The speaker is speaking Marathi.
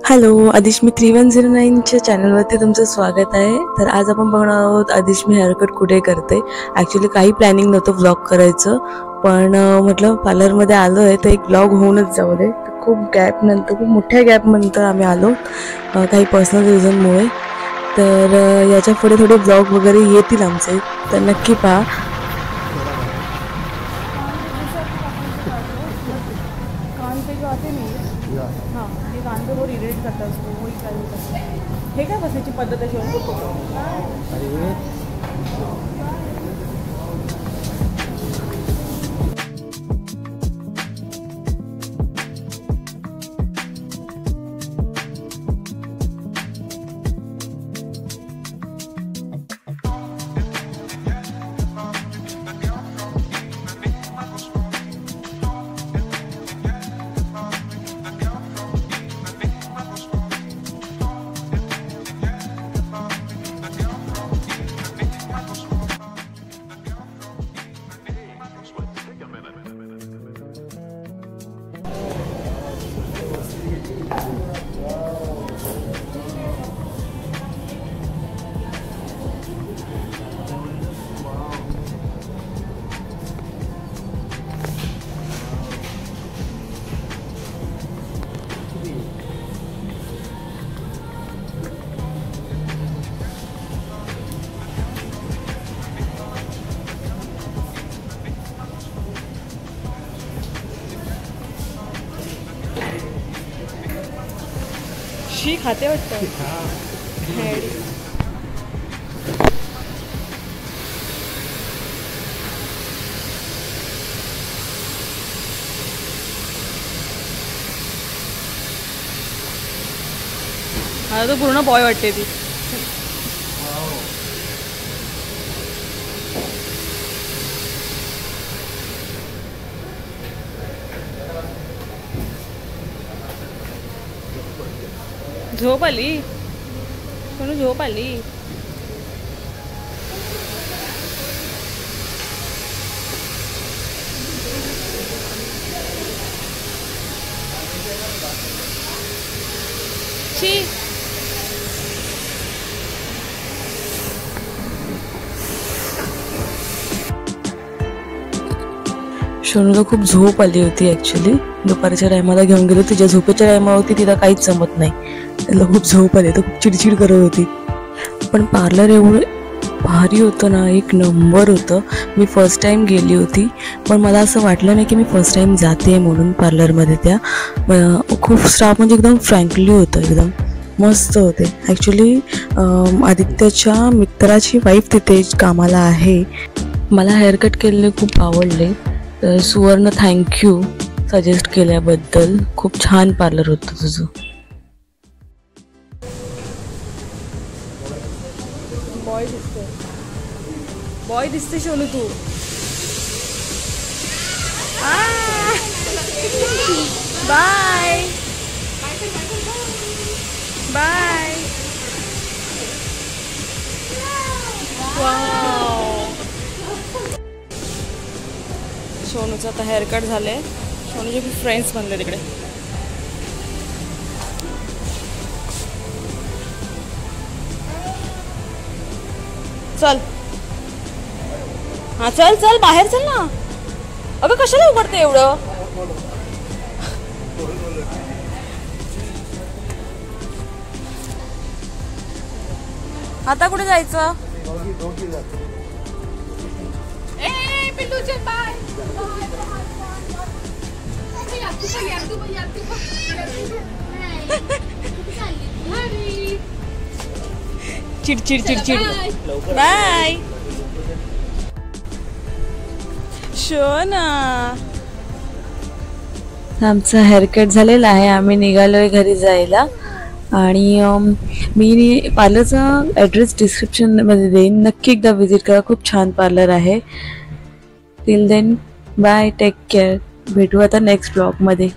हॅलो, आदिश्मी 3109च्या चॅनलवरती तुमचं स्वागत आहे. तर आज आपण बघणार आहोत आदिश्मी हेअरकट कुठे करते. ॲक्च्युली काही प्लॅनिंग नव्हतं व्लॉग करायचं, पण म्हटलं पार्लरमध्ये आलो आहे तर एक व्लॉग होऊनच जाऊ दे. तर खूप मोठ्या गॅपनंतर आम्ही आलो काही पर्सनल रिझनमुळे. तर याच्या पुढे थोडे व्लॉग वगैरे येतील आमचे, तर नक्की पहा. हे कान पे वो रिलेट करता है उसको, वही काय हे काय बसायची पद्धत अशी शी खाते वाटतं. मला तर पूर्ण बॉय वाटते ती. झोप आली कोण झोप आली. शी शोनूला खूप झोप आली होती. ॲक्च्युली दुपारच्या टायमाला घेऊन गेलो, तिच्या झोपेच्या टायमावरती तिला काहीच जमत नाही. त्याला खूप झोप आली, तर खूप चिडचिड करत होती. पण पार्लर एवढं भारी होतं ना, एक नंबर होतं. मी फर्स्ट टाईम गेली होती, पण मला असं वाटलं नाही की मी फर्स्ट टाईम जाते म्हणून पार्लरमध्ये. त्या खूप स्टाफ म्हणजे एकदम फ्रँकली होतं, एकदम मस्त होते. ॲक्च्युली आदित्यच्या मित्राची वाईफ तिथे कामाला आहे. मला हेअरकट केलेले खूप आवडले. तर सुवर्ण, थँक्यू सजेस्ट केल्याबद्दल. खूप छान पार्लर होतं तुझं. बॉय दिसते शोनू तू. Bye bye. शोनूचं आता हेअरकट झालंय. शोनूचे खूप फ्रेंड्स बनले तिकडे. चल हा चल चल बाहेर चल ना. अगं कशाला उघडते एवढं. आता कुठे जायचं. चिडचिड चिडचिड. बाय शोना. आमचा हेअरकट झालेला आहे. आम्ही निघालोय घरी जायला. आणि मी पार्लरचा ॲड्रेस डिस्क्रिप्शनमध्ये देईन, नक्की एकदा विजिट करा. खूप छान पार्लर आहे. Till then bye, take care. भेटू आता नेक्स्ट ब्लॉगमध्ये.